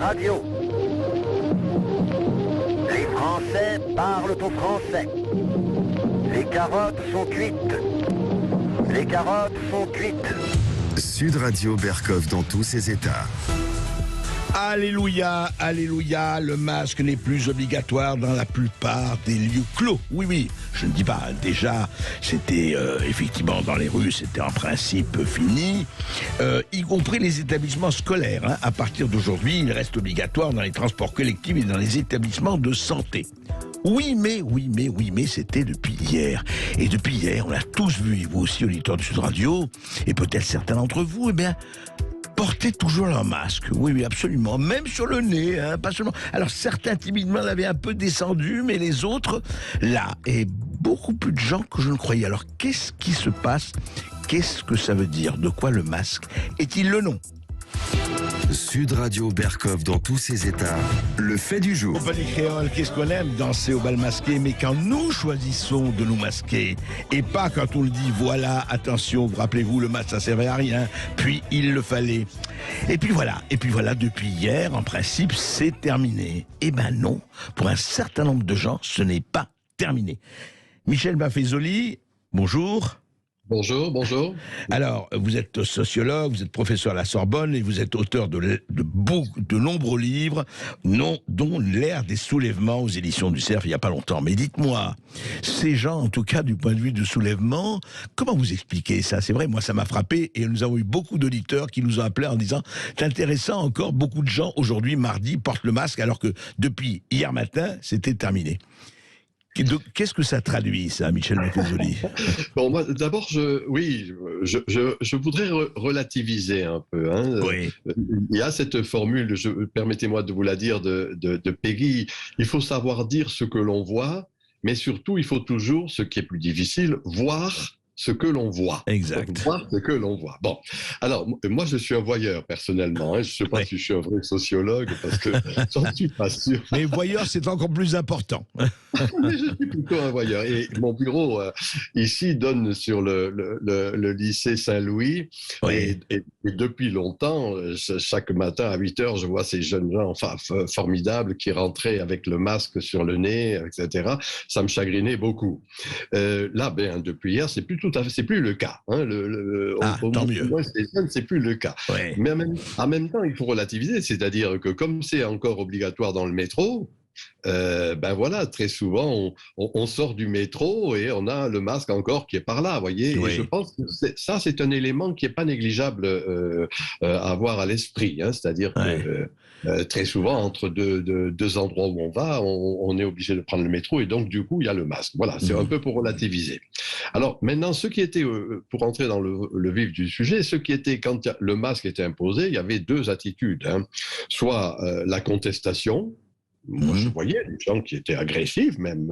Radio. Les Français parlent au français. Les carottes sont cuites. Les carottes sont cuites. Sud Radio Berkov dans tous ses états. Alléluia, alléluia, le masque n'est plus obligatoire dans la plupart des lieux clos. Oui, je ne dis pas, déjà, c'était effectivement dans les rues, c'était en principe fini, y compris les établissements scolaires. Hein. À partir d'aujourd'hui, il reste obligatoire dans les transports collectifs et dans les établissements de santé. Oui, mais c'était depuis hier. Et depuis hier, on l'a tous vu, et vous aussi, auditeurs de Sud Radio, et peut-être certains d'entre vous, portaient toujours leur masque. Oui, absolument. Même sur le nez, hein, pas seulement. Alors, certains timidement l'avaient un peu descendu, mais les autres, là, et beaucoup plus de gens que je ne croyais. Alors, qu'est-ce qui se passe? Qu'est-ce que ça veut dire? De quoi le masque est-il le nom? Sud Radio Berkov dans tous ses états. Le fait du jour. Au Palais Créole, qu'est-ce qu'on aime? Danser au bal masqué, mais quand nous choisissons de nous masquer, et pas quand on le dit, voilà, attention, vous rappelez-vous, le masque, ça servait à rien, puis il le fallait. Et puis voilà, depuis hier, en principe, c'est terminé. Eh ben non, pour un certain nombre de gens, ce n'est pas terminé. Michel Maffezoli, bonjour. Bonjour. Alors, vous êtes sociologue, vous êtes professeur à la Sorbonne et vous êtes auteur de nombreux livres, dont L'ère des soulèvements aux éditions du Cerf il n'y a pas longtemps. Mais dites-moi, ces gens, en tout cas du point de vue du soulèvement, comment vous expliquez ça? C'est vrai, moi ça m'a frappé et nous avons eu beaucoup d'auditeurs qui nous ont appelés en disant « C'est intéressant, encore beaucoup de gens aujourd'hui, mardi, portent le masque alors que depuis hier matin, c'était terminé ». Qu'est-ce que ça traduit, ça, Michel Maffezoli? Bon, moi, d'abord, je voudrais relativiser un peu. Hein. Oui. Il y a cette formule, permettez-moi de vous la dire, de Peggy. Il faut savoir dire ce que l'on voit, mais surtout, il faut toujours, ce qui est plus difficile, voir ce que l'on voit. Exact. Donc, voir ce que l'on voit. Bon, alors, moi, je suis un voyeur, personnellement. Hein. Je ne sais pas si je suis un vrai sociologue, parce que j'en suis pas sûr. Mais voyeur, c'est encore plus important. Mais je suis plutôt un voyeur. Et mon bureau, ici, donne sur le lycée Saint-Louis. Oui. Et depuis longtemps, chaque matin à 8 heures, je vois ces jeunes gens formidables qui rentraient avec le masque sur le nez, etc. Ça me chagrinait beaucoup. Là, depuis hier, c'est plus le cas. Hein. Tant mieux. C'est plus le cas. Ouais. Mais en même temps, il faut relativiser. C'est-à-dire que comme c'est encore obligatoire dans le métro, voilà, très souvent on sort du métro et on a le masque encore qui est par là, voyez. Oui. Et je pense que c'est un élément qui est pas négligeable à avoir à l'esprit, hein. C'est-à-dire que très souvent entre deux endroits où on va, on est obligé de prendre le métro et donc du coup il y a le masque. Voilà, c'est un peu pour relativiser. Alors maintenant, ce qui était, pour entrer dans le vif du sujet, ce qui était quand le masque était imposé, il y avait deux attitudes, hein. Soit la contestation. Moi, je voyais des gens qui étaient agressifs, même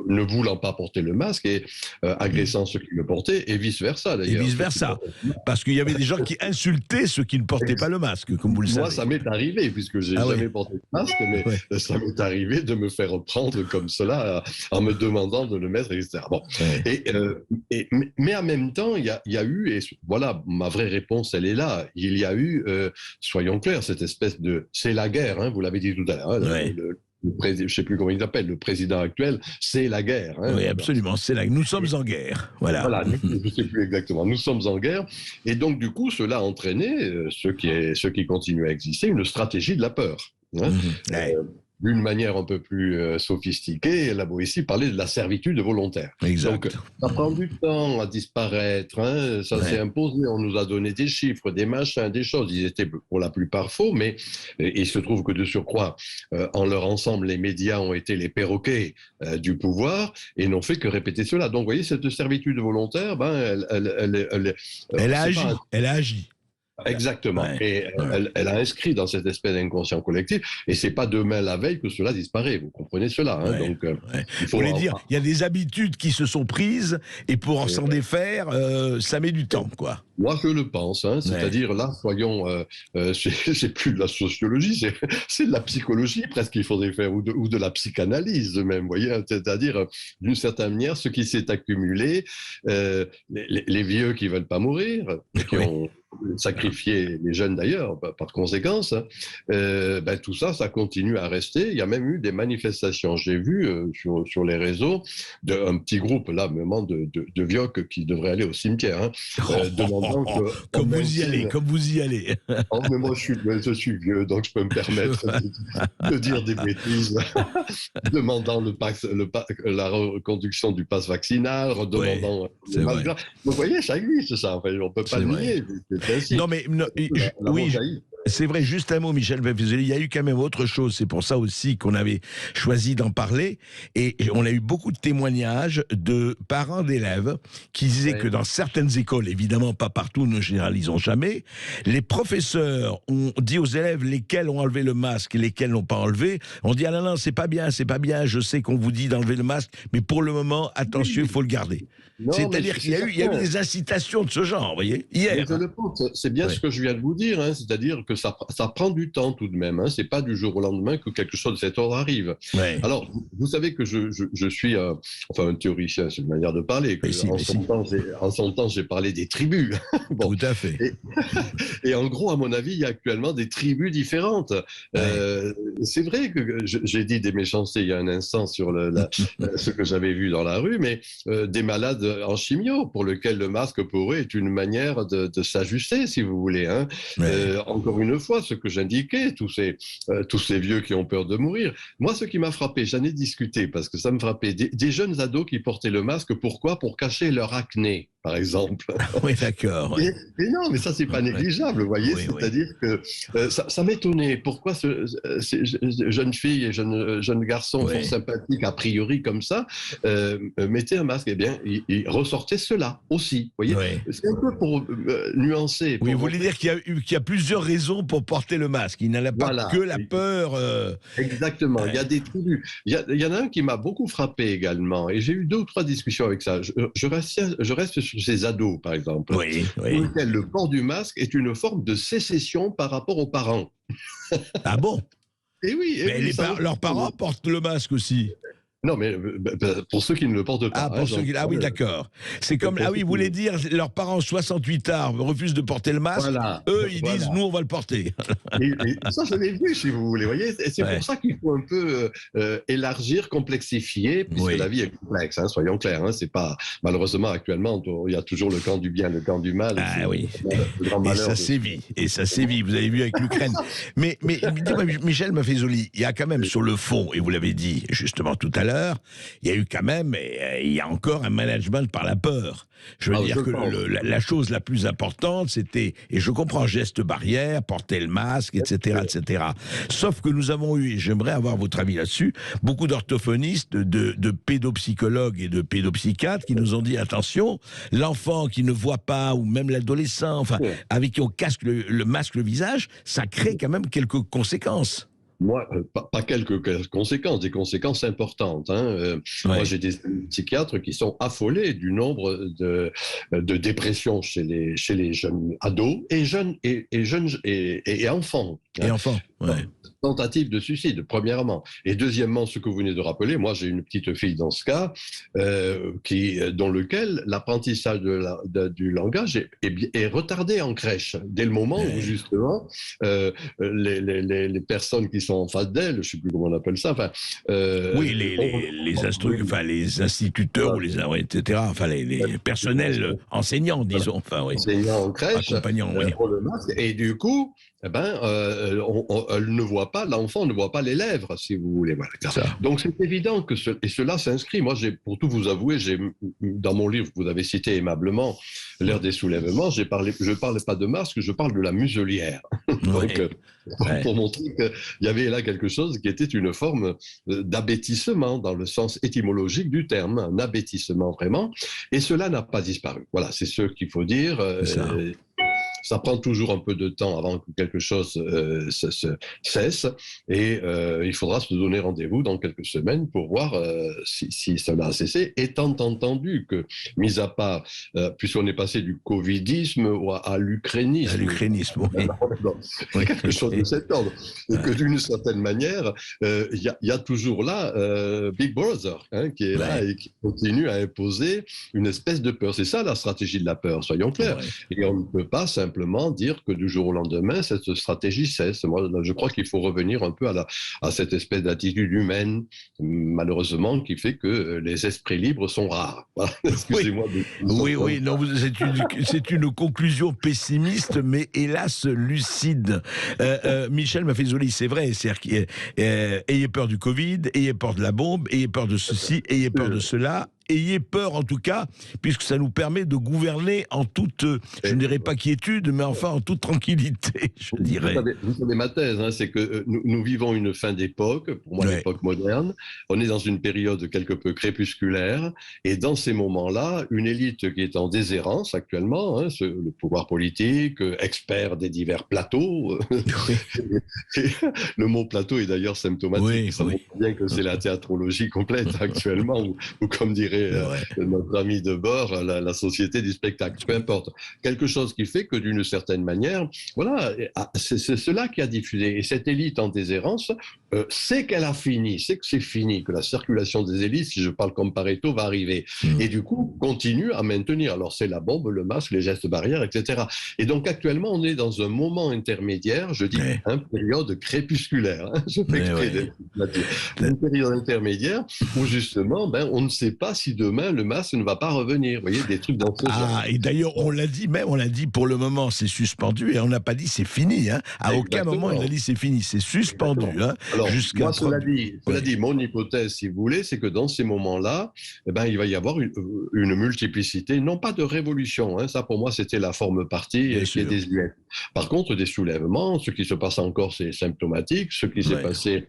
ne voulant pas porter le masque et agressant ceux qui le portaient, et vice-versa d'ailleurs. Et vice-versa, parce qu'il y avait des gens qui insultaient ceux qui ne portaient pas le masque, comme vous le savez. Moi, ça m'est arrivé, puisque j'ai jamais porté de masque, mais ça m'est arrivé de me faire prendre comme cela, en me demandant de le mettre, etc. Bon. Mais en même temps, il y a eu, et voilà, ma vraie réponse, elle est là, il y a eu, soyons clairs, cette espèce de... C'est la guerre, hein, vous l'avez dit tout à l'heure, hein, je ne sais plus comment il s'appelle, le président actuel, c'est la guerre. Hein. Oui, absolument, c'est là. Nous sommes en guerre. Voilà, je ne sais plus exactement. Nous sommes en guerre. Et donc, du coup, cela a entraîné, ce qui continue à exister, une stratégie de la peur. Hein. D'une manière un peu plus sophistiquée, la Boétie parlait de la servitude volontaire. Exact. Donc, ça prend du temps à disparaître, hein, ça s'est imposé, on nous a donné des chiffres, des machins, des choses, ils étaient pour la plupart faux, mais il se trouve que de surcroît, en leur ensemble, les médias ont été les perroquets du pouvoir et n'ont fait que répéter cela. Donc, vous voyez, cette servitude volontaire, elle a agi. Exactement. Et elle a inscrit dans cette espèce d'inconscient collectif, et c'est pas demain la veille que cela disparaît. Vous comprenez cela, hein. Donc, il faut dire, il y a des habitudes qui se sont prises, et pour s'en défaire, ça met du temps, quoi. Moi, je le pense, hein. C'est-à-dire, là, soyons, c'est plus de la sociologie, c'est de la psychologie, presque, qu'il faudrait faire, ou de la psychanalyse, même, vous voyez. C'est-à-dire, d'une certaine manière, ce qui s'est accumulé, les vieux qui veulent pas mourir, qui ont sacrifier les jeunes d'ailleurs, par conséquence, tout ça, ça continue à rester. Il y a même eu des manifestations. J'ai vu sur les réseaux un petit groupe, là, vraiment, de vioques qui devraient aller au cimetière, demandant que... Comme vous y allez. Oh, mais moi, je suis vieux, donc je peux me permettre de dire des bêtises, demandant la reconduction du pass vaccinal, demandant... Vous voyez, ça existe, ça. Enfin, on ne peut pas le nier. Non, mais oui, c'est vrai, juste un mot, Michel Pefuseli, il y a eu quand même autre chose, c'est pour ça aussi qu'on avait choisi d'en parler, et on a eu beaucoup de témoignages de parents d'élèves qui disaient que dans certaines écoles, évidemment pas partout, ne généralisons jamais, les professeurs ont dit aux élèves lesquels ont enlevé le masque et lesquels n'ont pas enlevé, on dit « Ah non, c'est pas bien, je sais qu'on vous dit d'enlever le masque, mais pour le moment, attention, il faut le garder ». C'est-à-dire qu'il y a eu des incitations de ce genre, vous voyez, hier. Je le pense, c'est bien ce que je viens de vous dire, c'est-à-dire que ça prend du temps tout de même, c'est pas du jour au lendemain que quelque chose de cet ordre arrive. Ouais. Alors, vous savez que je suis un théoricien, c'est une manière de parler, en son temps j'ai parlé des tribus. Bon. Tout à fait. Et en gros, à mon avis, il y a actuellement des tribus différentes. C'est vrai que j'ai dit des méchancetés il y a un instant sur ce que j'avais vu dans la rue, mais des malades en chimio, pour lequel le masque pour eux est une manière de s'ajuster, si vous voulez. Encore une fois, ce que j'indiquais, tous ces vieux qui ont peur de mourir. Moi, ce qui m'a frappé, j'en ai discuté parce que ça me frappait, des jeunes ados qui portaient le masque, pourquoi ? Pour cacher leur acné, par exemple. Oui, d'accord. Et non, mais ça, c'est pas négligeable, vous voyez. C'est-à-dire que ça m'étonnait. Pourquoi ces jeunes filles et jeunes garçons fort sympathiques, a priori comme ça, mettaient un masque ? Eh bien, ils ressortaient cela aussi, vous voyez. C'est un peu pour nuancer. Oui, vous voulez dire qu'il y a plusieurs raisons pour porter le masque. Il n'en a pas que la peur. Exactement. Il y a des tribus. Il y en a un qui m'a beaucoup frappé également, et j'ai eu 2 ou 3 discussions avec ça. Je reste sur ces ados, par exemple, pour lesquels le port du masque est une forme de sécession par rapport aux parents. Ah bon ? Et oui. Mais leurs parents portent le masque aussi. Non, mais pour ceux qui ne le portent pas. Ah oui, d'accord. C'est comme, vous voulez dire, leurs parents 68 ans refusent de porter le masque, eux, ils disent, nous, on va le porter. et ça, je l'ai vu, si vous voulez, voyez. Et c'est pour ça qu'il faut un peu élargir, complexifier, puisque la vie est complexe, soyons clairs. C'est pas, malheureusement, actuellement, il y a toujours le camp du bien, le camp du mal. Ah oui, et ça sévit, vous avez vu avec l'Ukraine. mais Michel Pefuseli, il y a quand même sur le fond, et vous l'avez dit justement tout à l'heure, il y a eu quand même, il y a encore un management par la peur. Je veux dire que la chose la plus importante, c'était, et je comprends, geste barrière, porter le masque, etc., etc. Sauf que nous avons eu, et j'aimerais avoir votre avis là-dessus, beaucoup d'orthophonistes, de pédopsychologues et de pédopsychiatres qui nous ont dit, attention, l'enfant qui ne voit pas, ou même l'adolescent, avec qui on casse le masque, le visage, ça crée quand même quelques conséquences. Moi, pas quelques conséquences, des conséquences importantes. Moi, j'ai des psychiatres qui sont affolés du nombre de dépressions chez les jeunes ados et enfants. Et enfants, Tentative de suicide, premièrement. Et deuxièmement, ce que vous venez de rappeler, moi j'ai une petite fille dans ce cas, dans lequel l'apprentissage du langage est retardé en crèche, dès le moment où justement les personnes qui sont en face d'elle, je ne sais plus comment on appelle ça, les instituteurs, etc., les personnels enseignants, disons. Enseignants en crèche, accompagnants, pour le masque, et du coup, l'enfant ne voit pas les lèvres, si vous voulez. Donc c'est évident que cela s'inscrit. Moi, pour tout vous avouer, dans mon livre, vous avez cité aimablement l'ère des soulèvements, je parle pas de masque, je parle de la muselière. Donc, pour montrer qu'il y avait là quelque chose qui était une forme d'abêtissement dans le sens étymologique du terme, un abêtissement vraiment, et cela n'a pas disparu. Voilà, c'est ce qu'il faut dire. Ça prend toujours un peu de temps avant que quelque chose cesse, et il faudra se donner rendez-vous dans quelques semaines pour voir si cela a cessé, étant entendu que, mis à part, puisqu'on est passé du covidisme à l'ukrainisme. À l'ukrainisme, oui. Quelque chose de cet ordre. Et que d'une certaine manière, il y a toujours là Big Brother, qui est là et qui continue à imposer une espèce de peur. C'est ça la stratégie de la peur, soyons clairs. Et on ne peut pas simplement simplement dire que du jour au lendemain, cette stratégie cesse. Moi, je crois qu'il faut revenir un peu à cette espèce d'attitude humaine, malheureusement, qui fait que les esprits libres sont rares. Excusez-moi. Oui, non, c'est une conclusion pessimiste, mais hélas lucide. Michel Maffezoli, c'est vrai, c'est-à-dire ayez peur du Covid, ayez peur de la bombe, ayez peur de ceci, ayez peur de cela. Ayez peur en tout cas, puisque ça nous permet de gouverner en toute, je ne dirais pas quiétude, mais enfin en toute tranquillité, je dirais. Vous savez ma thèse, hein, c'est que nous vivons une fin d'époque, pour moi l'époque moderne, on est dans une période quelque peu crépusculaire, et dans ces moments-là, une élite qui est en déshérence actuellement, hein, le pouvoir politique, expert des divers plateaux, le mot plateau est d'ailleurs symptomatique, ça montre bien que c'est la théâtrologie complète actuellement, ou comme dirait notre ami de bord, la société du spectacle, peu importe. Quelque chose qui fait que d'une certaine manière, voilà, c'est cela qui a diffusé. Et cette élite en déshérence sait qu'elle a fini, sait que c'est fini, que la circulation des élites, si je parle comme Pareto, va arriver. Et du coup, continue à maintenir. Alors c'est la bombe, le masque, les gestes barrières, etc. Et donc actuellement, on est dans un moment intermédiaire, je dis une période crépusculaire. Hein, je fais exprès une période intermédiaire où justement, on ne sait pas si demain le masque ne va pas revenir. Vous voyez, des trucs dans ce genre. Et d'ailleurs, on l'a dit pour le moment c'est suspendu et on n'a pas dit c'est fini. Hein. À aucun moment on a dit c'est fini, c'est suspendu. Hein, alors, moi, cela dit, mon hypothèse, si vous voulez, c'est que dans ces moments-là, il va y avoir une multiplicité, non pas de révolution, hein, ça pour moi c'était la forme partie qui est désuète. Par contre, des soulèvements, ce qui se passe en Corse c'est symptomatique, ce qui s'est passé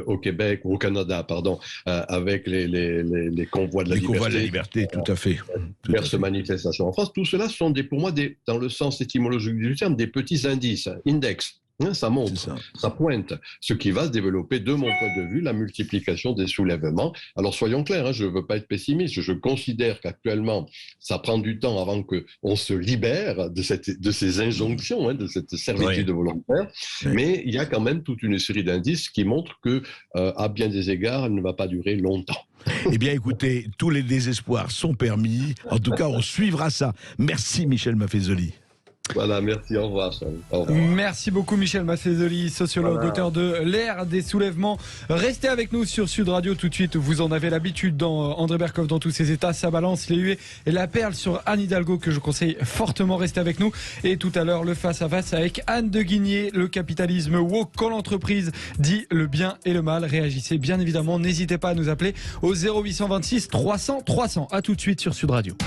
au Québec, ou au Canada, pardon, avec les convois de la liberté. Les convois de la liberté, tout à fait. Diverses manifestations en France, tout cela sont pour moi, dans le sens étymologique du terme, des petits indices, index. Ça montre, ça pointe ce qui va se développer, de mon point de vue, la multiplication des soulèvements. Alors soyons clairs, hein, je ne veux pas être pessimiste, je considère qu'actuellement, ça prend du temps avant qu'on se libère de ces injonctions, hein, de cette servitude volontaire, mais il y a quand même toute une série d'indices qui montrent que, à bien des égards, elle ne va pas durer longtemps. Eh bien, écoutez, tous les désespoirs sont permis. En tout cas, on suivra ça. Merci, Michel Maffezoli. Voilà, merci, au revoir. Au revoir. Merci beaucoup Michel Maffezoli, sociologue, auteur de L'ère des soulèvements. Restez avec nous sur Sud Radio tout de suite, vous en avez l'habitude dans André Berkoff dans tous ses états, ça balance les huées et la perle sur Anne Hidalgo que je conseille fortement, restez avec nous. Et tout à l'heure, le face-à-face avec Anne de Guigné, le capitalisme woke quand l'entreprise dit le bien et le mal. Réagissez bien évidemment, n'hésitez pas à nous appeler au 0826 300 300. À tout de suite sur Sud Radio.